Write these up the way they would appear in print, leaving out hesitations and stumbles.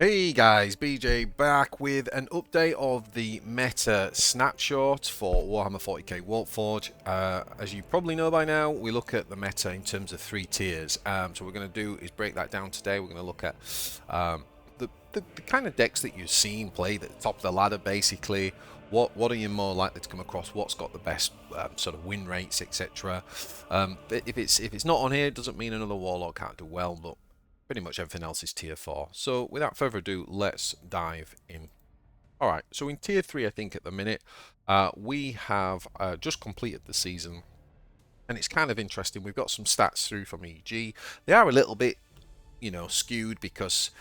Hey guys, BJ back with an update of the meta snapshot for Warhammer 40k Warpforge. As you probably know by now, we look at the meta in terms of three tiers. So what we're going to do is break that down today. We're going to look at the kind of decks that you've seen played at the top of the ladder, basically. What are you more likely to come across? What's got the best sort of win rates, etc. If it's not on here, it doesn't mean another warlord can't do well, but pretty much everything else is tier 4. So without further ado, let's dive in. Alright, so in tier 3 I think at the minute, we have just completed the season. And it's kind of interesting, we've got some stats through from EG. They are a little bit, skewed because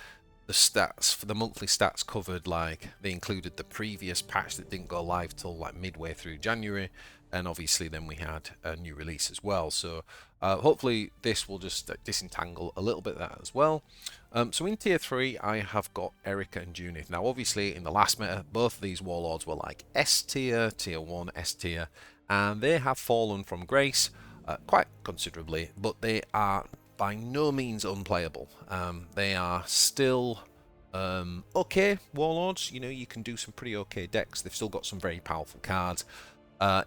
the stats, for the monthly stats covered, like, they included the previous patch that didn't go live till like midway through January. And obviously then we had a new release as well. So hopefully this will just disentangle a little bit of that as well. So in tier 3 I have got Erica and Junith. Now obviously in the last meta both of these warlords were like S tier, tier 1, S tier, and they have fallen from grace quite considerably, but they are by no means unplayable. They are still okay warlords. You can do some pretty okay decks. They've still got some very powerful cards.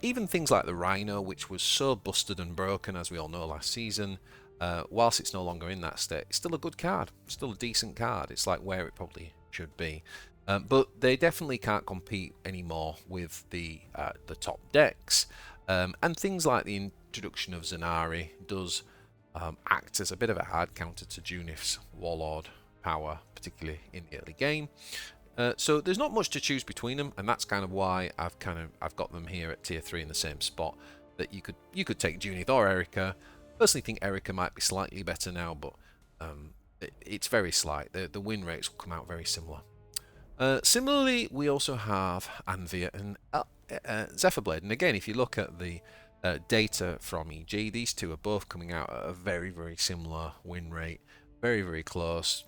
Even things like the Rhino, which was so busted and broken, as we all know, last season, whilst it's no longer in that state, it's still a good card, still a decent card. It's like where it probably should be. But they definitely can't compete anymore with the top decks. And things like the introduction of Zanari does act as a bit of a hard counter to Junith's Warlord power, particularly in the early game. So there's not much to choose between them, and that's kind of why I've got them here at tier 3 in the same spot. That you could take Junith or Erica. Personally, think Erica might be slightly better now, but it's very slight. The win rates will come out very similar. Similarly, we also have Anvia and Zephyrblade, and again, if you look at the data from EG, these two are both coming out at a very, very similar win rate, very, very close.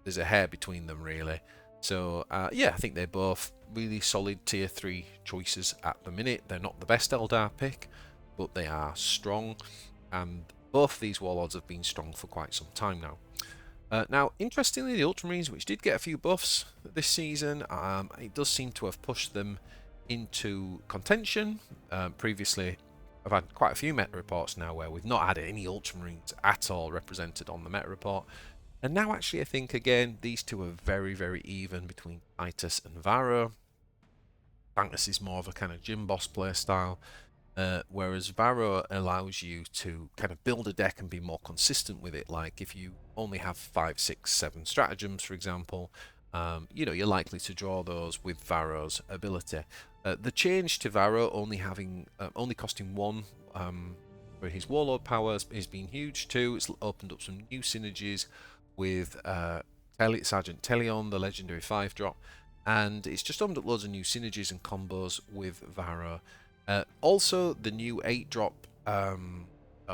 There's a hair between them, really. So yeah, I think they're both really solid tier 3 choices at the minute. They're not the best Eldar pick, but they are strong, and both these warlords have been strong for quite some time now. Now, interestingly, the ultramarines, which did get a few buffs this season, it does seem to have pushed them into contention. Previously, I've had quite a few meta reports now where we've not had any ultramarines at all represented on the meta report. And now actually I think again these two are very, very even between Titus and Varro. Titus is more of a kind of gym boss play style, whereas Varro allows you to kind of build a deck and be more consistent with it. Like if you only have 5, 6, 7 stratagems, for example, you're likely to draw those with Varro's ability. The change to Varro only costing 1 for his warlord powers has been huge too. It's opened up some new synergies with Sergeant Telion, the legendary 5-drop, and it's just opened up loads of new synergies and combos with Varro. Also, the new 8-drop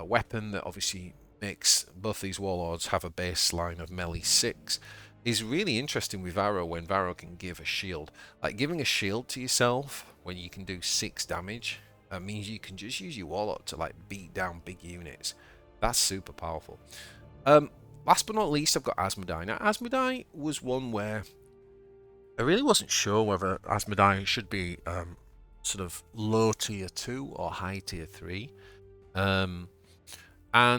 weapon that obviously makes both these warlords have a baseline of melee 6 is really interesting with Varro when Varro can give a shield. Like giving a shield to yourself when you can do 6 damage means you can just use your warlord to like beat down big units. That's super powerful. Last but not least, I've got Asmodai. Now, Asmodai was one where I really wasn't sure whether Asmodai should be sort of low tier 2 or high tier 3. And I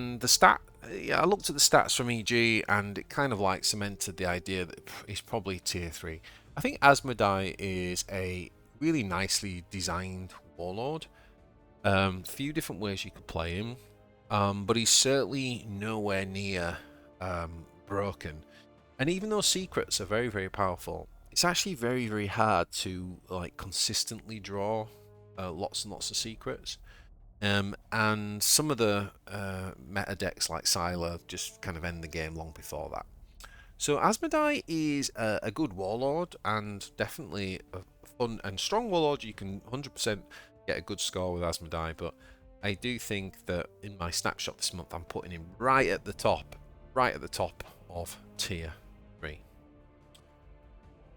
looked at the stats from EG and it kind of like cemented the idea that he's probably tier 3. I think Asmodai is a really nicely designed warlord. Few different ways you could play him, but he's certainly nowhere near broken. And even though secrets are very, very powerful, it's actually very, very hard to like consistently draw lots and lots of secrets. And some of the meta decks like Sylar just kind of end the game long before that. So Asmodai is a good warlord and definitely a fun and strong warlord. You can 100% get a good score with Asmodai, but I do think that in my snapshot this month I'm putting him right at the top of tier 3.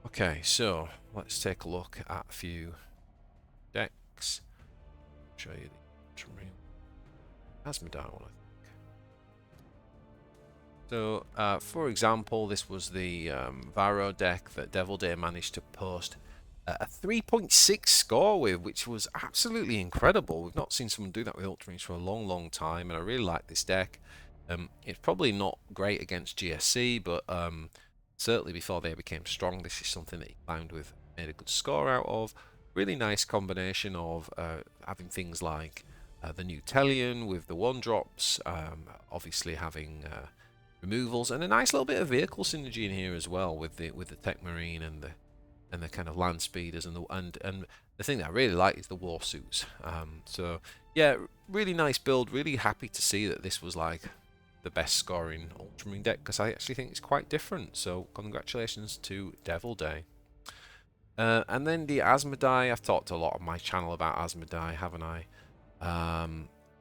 Okay, so let's take a look at a few decks. Show you the ultramarine Asmodai one, I think. So, for example, this was the Varro deck that Devil Day managed to post a 3.6 score with, which was absolutely incredible. We've not seen someone do that with Ultramarines for a long, long time, and I really like this deck. It's probably not great against GSC, but certainly before they became strong, this is something that he found with, made a good score out of. Really nice combination of having things like the new Telion with the 1-drops, obviously having removals, and a nice little bit of vehicle synergy in here as well with the Tech Marine and the kind of land speeders and the thing that I really like is the war suits. So yeah, really nice build. Really happy to see that this was like the best scoring Ultramarine deck, because I actually think it's quite different. So congratulations to Devil Day. And then the Asmodai. I've talked a lot on my channel about Asmodai, haven't I?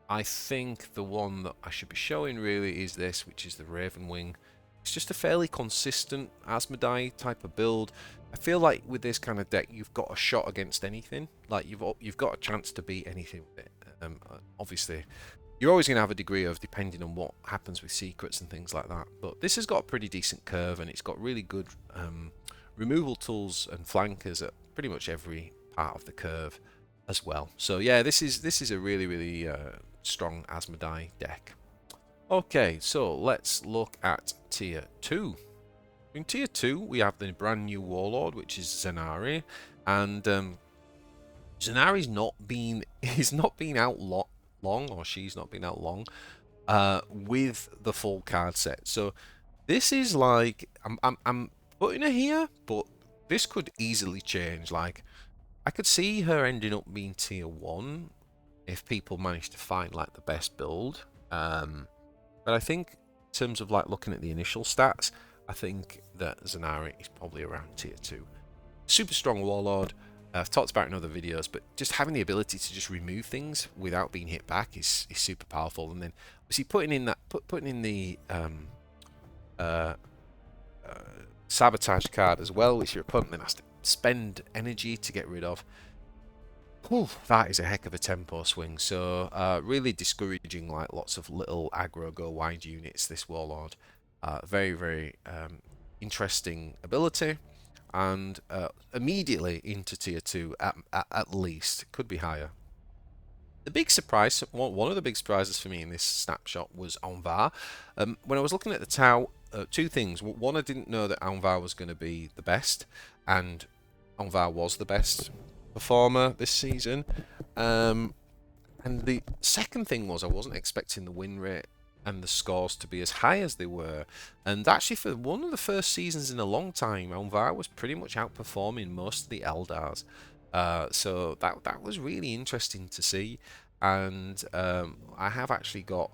I think the one that I should be showing really is this, which is the Raven Wing. It's just a fairly consistent Asmodai type of build. I feel like with this kind of deck, you've got a shot against anything. Like you've got a chance to beat anything with it. Obviously, you're always going to have a degree of depending on what happens with secrets and things like that. But this has got a pretty decent curve, and it's got really good removal tools and flankers at pretty much every part of the curve as well. So yeah, this is a really strong Asmodai deck. Okay, so let's look at tier 2. In tier 2 we have the brand new warlord, which is Zenari, and Zenari's not been out long, or she's not been out long with the full card set. So this is like I'm putting her here, but this could easily change. Like, I could see her ending up being tier 1 if people manage to find like the best build. But I think in terms of like looking at the initial stats, I think that Zenari is probably around tier 2. Super strong warlord. I've talked about it in other videos, but just having the ability to just remove things without being hit back is super powerful. And then obviously putting in the sabotage card as well, which your opponent then has to spend energy to get rid of. Whew, that is a heck of a tempo swing. So really discouraging like lots of little aggro go wide units, this warlord. Very interesting ability, and immediately into tier 2 at least. Could be higher. The big surprise, one of the big surprises for me in this snapshot was Envar. When I was looking at the Tau, two things. One, I didn't know that Envar was going to be the best, and Envar was the best performer this season. And the second thing was I wasn't expecting the win rate and the scores to be as high as they were. And actually, for one of the first seasons in a long time, Envar was pretty much outperforming most of the Eldars. So that was really interesting to see. And I have actually got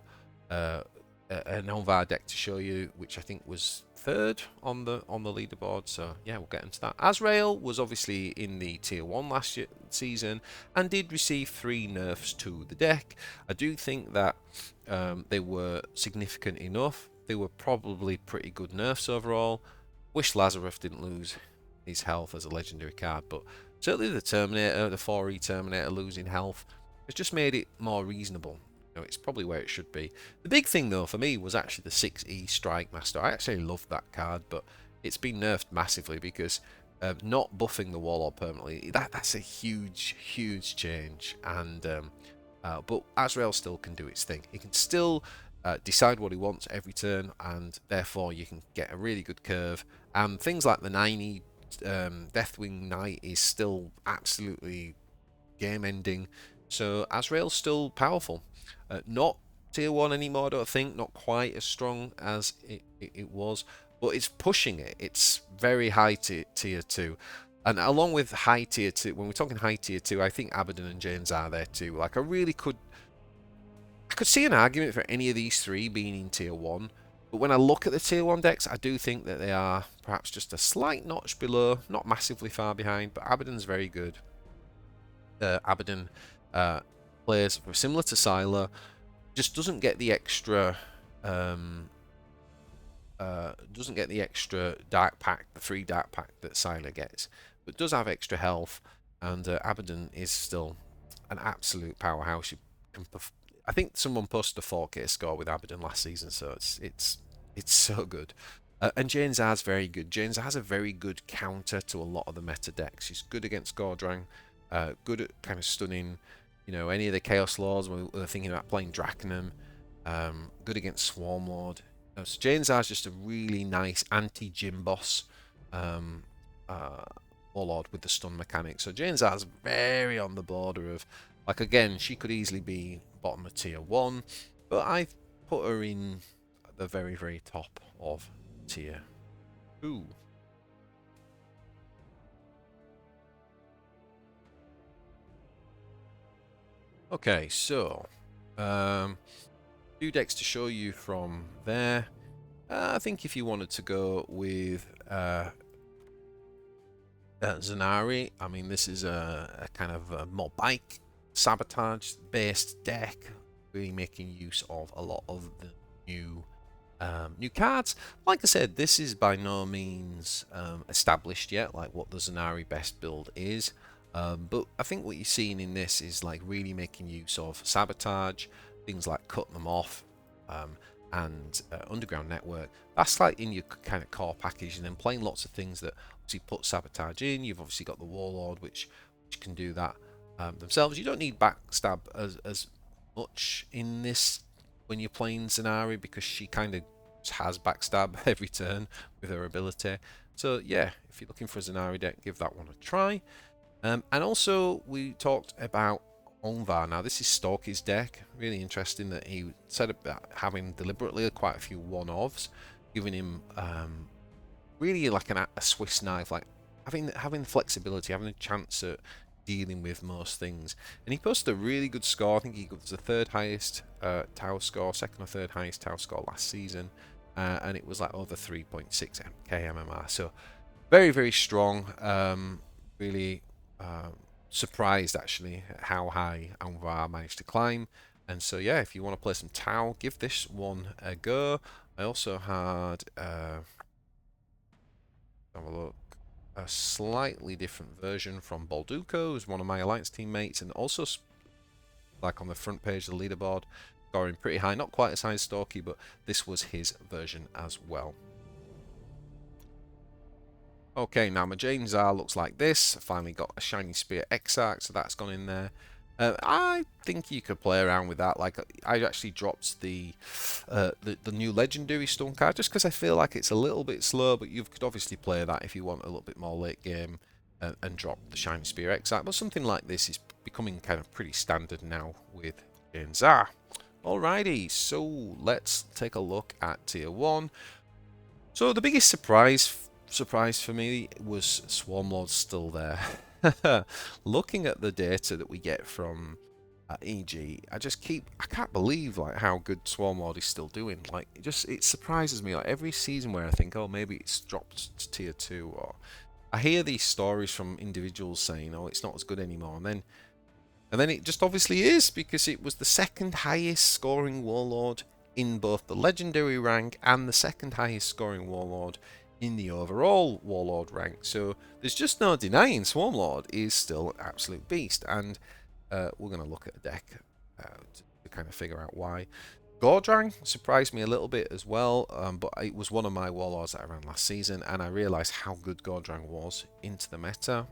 an Envar deck to show you, which I think was third on the leaderboard. So yeah, we'll get into that. Azrael was obviously in the tier 1 last season and did receive 3 nerfs to the deck. I do think that they were significant enough. They were probably pretty good nerfs overall. Wish Lazarus didn't lose his health as a legendary card, but certainly the Terminator, the 4E Terminator losing health has just made it more reasonable. You know, it's probably where it should be. The big thing though for me was actually the 6E Strike Master. I actually loved that card, but it's been nerfed massively because not buffing the Warlord permanently, that's a huge change. And but Azrael still can do its thing. He can still decide what he wants every turn, and therefore you can get a really good curve. And things like the 9E Deathwing Knight is still absolutely game-ending. So Azrael's still powerful. Not tier 1 anymore, I don't think. Not quite as strong as it was, but it's pushing it. It's very high tier 2. And along with high tier 2, when we're talking high tier 2, I think Abaddon and James are there too. Like, I could see an argument for any of these 3 being in tier 1. But when I look at the tier 1 decks, I do think that they are perhaps just a slight notch below, not massively far behind, but Abaddon's very good. Abaddon plays similar to Sylar, just doesn't get the extra dark pack, the 3 dark pack that Sylar gets, but does have extra health. And Abaddon is still an absolute powerhouse. I think someone posted a 4K score with Abaddon last season, so it's It's so good. And Jane Zar's very good. Jane Zar's a very good counter to a lot of the meta decks. She's good against Gordrang, good at kind of stunning, you know, any of the Chaos Lords when we're thinking about playing Drakenham. Good against Swarmlord. So Jane Zar's just a really nice anti-gym boss um, warlord with the stun mechanic. So Jane Zar's very on the border of, like, again, she could easily be bottom of tier 1, but I put her in the very, very top of tier 2. Okay, so few decks to show you from there. I think if you wanted to go with Zanari, I mean, this is a kind of a more bike sabotage based deck, really making use of a lot of the new cards. Like I said, this is by no means established yet, like what the Zanari best build is. But I think what you're seeing in this is like really making use of sabotage, things like cut them off, and underground network. That's like in your kind of core package, and then playing lots of things that obviously put sabotage in. You've obviously got the warlord, which can do that themselves. You don't need backstab as much in this when you're playing Zanari, because she kind of has backstab every turn with her ability. So yeah, if you're looking for a Zanari deck, give that one a try. And also we talked about Onvar. Now this is Storky's deck. Really interesting that he said about having deliberately quite a few one-offs, giving him really like a Swiss knife, like having flexibility, having a chance at dealing with most things. And he posted a really good score. I think he was the third highest tower score, second or third highest tower score last season, and it was like over 3.6 KMMR. So very, very strong. Really surprised actually at how high Anvar managed to climb. And so yeah, if you want to play some Tau, give this one a go. I also had have a look, a slightly different version from Balduco, who's one of my Alliance teammates, and also like on the front page of the leaderboard, scoring pretty high, not quite as high as Storky, but this was his version as well. Okay, now my Jane Zar looks like this. I finally got a Shiny Spear Exarch, so that's gone in there. I think you could play around with that. Like, I actually dropped the new Legendary Stone card just because I feel like it's a little bit slow, but you could obviously play that if you want a little bit more late game and drop the Shiny Spear Exarch. But something like this is becoming kind of pretty standard now with Jane Zar. Alrighty, so let's take a look at Tier 1. So the biggest surprise for me was Swarmlord's still there. Looking at the data that we get from EG, I can't believe like how good Swarmlord is still doing. Like it surprises me. Like every season where I think, oh, maybe it's dropped to tier 2, or I hear these stories from individuals saying, oh, it's not as good anymore, and then it just obviously is, because it was the second highest scoring warlord in both the legendary rank and the second highest scoring warlord in the overall warlord rank. So there's just no denying Swarmlord is still an absolute beast, and we're going to look at a deck to kind of figure out why. Gordrang surprised me a little bit as well, but it was one of my warlords that I ran last season, and I realised how good Gordrang was into the meta.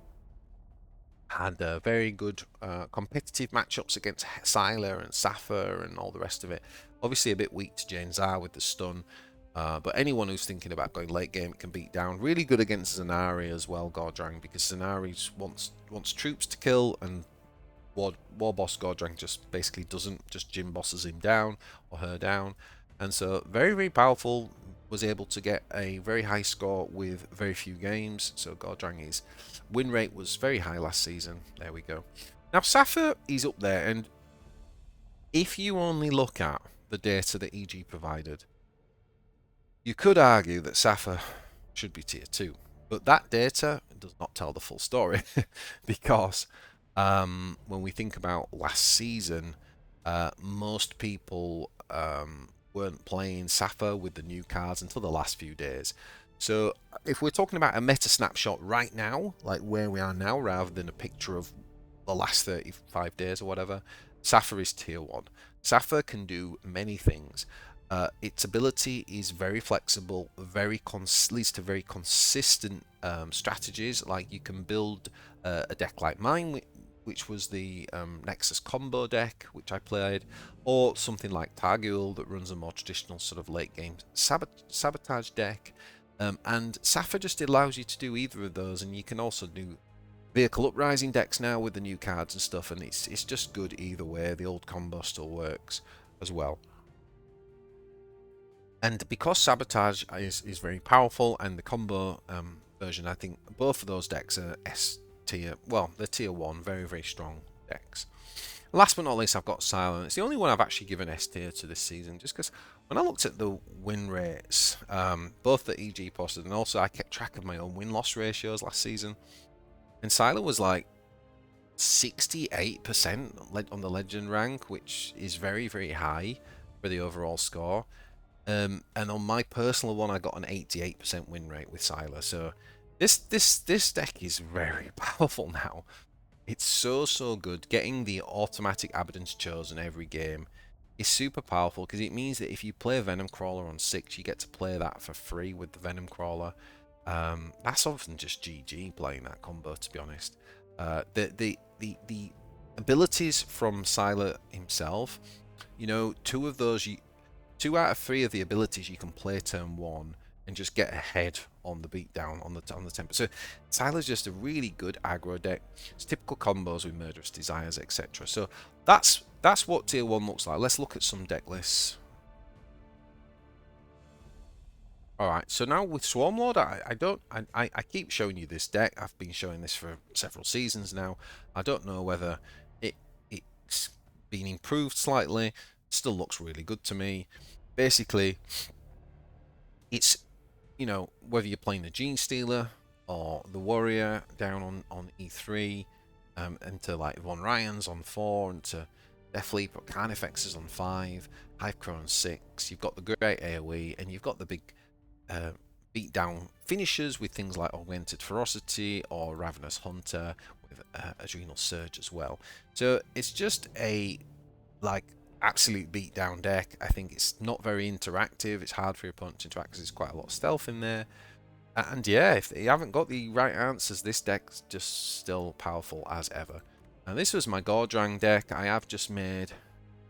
Had very good competitive matchups against Sylar and Safa and all the rest of it. Obviously a bit weak to Jane Zar with the stun, but anyone who's thinking about going late game can beat down. Really good against Zanari as well, Gordrang, because Zanari wants troops to kill, and War Boss Gordrang just basically doesn't, just gym bosses him down or her down. And so very, very powerful, was able to get a very high score with very few games. So Gordrang's win rate was very high last season. There we go. Now Safa is up there, and if you only look at the data that EG provided, you could argue that Safa should be tier 2, but that data does not tell the full story because when we think about last season, most people weren't playing Safa with the new cards until the last few days. So if we're talking about a meta snapshot right now, like where we are now, rather than a picture of the last 35 days or whatever, Safa is tier 1. Safa can do many things. Its ability is very flexible, leads to very consistent strategies. Like you can build a deck like mine, which was the Nexus combo deck, which I played, or something like Targul that runs a more traditional sort of late game sabotage deck. And Safa just allows you to do either of those, and you can also do vehicle uprising decks now with the new cards and stuff, and it's just good either way. The old combo still works as well. And because Sabotage is very powerful, and the combo version, I think both of those decks are S tier. Well, they're tier 1, very, very strong decks. Last but not least, I've got Silent. It's the only one I've actually given S tier to this season, just because when I looked at the win rates, both that EG posted, and also I kept track of my own win-loss ratios last season, and Silent was like 68% on the Legend rank, which is very, very high for the overall score. And on my personal one, I got an 88% win rate with Sylar. So this deck is very powerful now. It's so good. Getting the automatic Abaddon's Chosen every game is super powerful, because it means that if you play Venom Crawler on 6, you get to play that for free with the Venom Crawler. That's often just GG playing that combo, to be honest. The abilities from Sylar himself, you know, 2 out of 3 of the abilities you can play turn 1 and just get ahead on the beatdown on the tempo. So Sylar's just a really good aggro deck. It's typical combos with Murderous Desires, etc. So that's what tier 1 looks like. Let's look at some deck lists. Alright, so now with Swarmlord, I keep showing you this deck. I've been showing this for several seasons now. I don't know whether it's been improved slightly. Still looks really good to me. Basically, it's, you know, whether you're playing the Gene Stealer or the Warrior down on E3, into like Von Ryans on 4, and to Death Leap or Carnifexes on 5, Hive-Crow on 6. You've got the great AoE, and you've got the big beatdown finishers with things like Augmented Ferocity or Ravenous Hunter with Adrenal Surge as well. So it's just a absolute beatdown deck. I think it's not very interactive. It's hard for your opponent to interact because there's quite a lot of stealth in there. And yeah, if you haven't got the right answers, this deck's just still powerful as ever. And this was my Gordrang deck. I have just made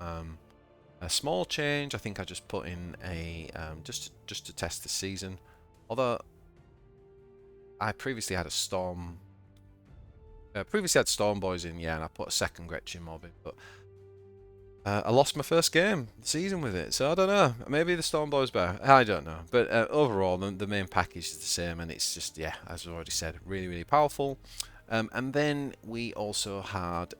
a small change. I think I just put in a just to test the season. Although I previously had a Storm. Previously had Storm Boys in, yeah, and I put a second Gretchen mob in, but I lost my first game of the season with it, so I don't know. Maybe the Storm Boy's better. I don't know. But overall, the main package is the same, and it's just, yeah, as I've already said, really, really powerful. And then we also had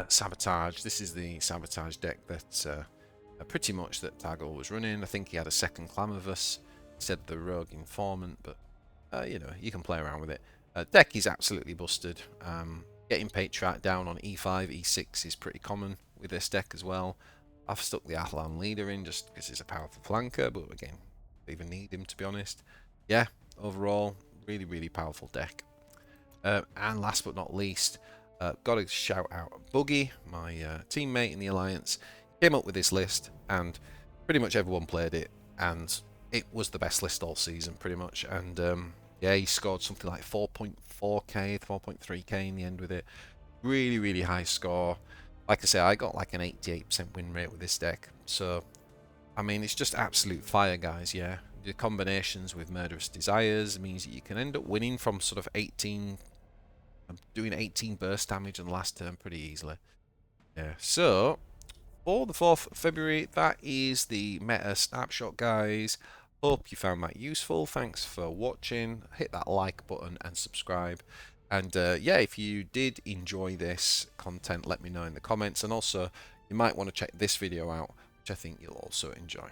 Sabotage. This is the Sabotage deck that pretty much that Targul was running. I think he had a second Clamorvus instead of the Rogue Informant, but you know, you can play around with it. Deck is absolutely busted. Getting Patriarch down on E5, E6 is pretty common with this deck as well. I've stuck the Athalan Leader in just because he's a powerful flanker, but again, don't even need him, to be honest. Yeah, overall, really, really powerful deck. And last but not least, got to shout out Buggy, my teammate in the Alliance. He came up with this list, and pretty much everyone played it, and it was the best list all season, pretty much. And yeah, he scored something like 4.4k, 4.3k in the end with it. Really, really high score. Like I say, I got like an 88% win rate with this deck. So, I mean, it's just absolute fire, guys, yeah. The combinations with Murderous Desires means that you can end up winning from sort of 18, doing 18 burst damage on the last turn pretty easily. Yeah, so, for the 4th of February, that is the meta snapshot, guys. Hope you found that useful. Thanks for watching. Hit that like button and subscribe. And yeah, if you did enjoy this content, let me know in the comments. And also, you might want to check this video out, which I think you'll also enjoy.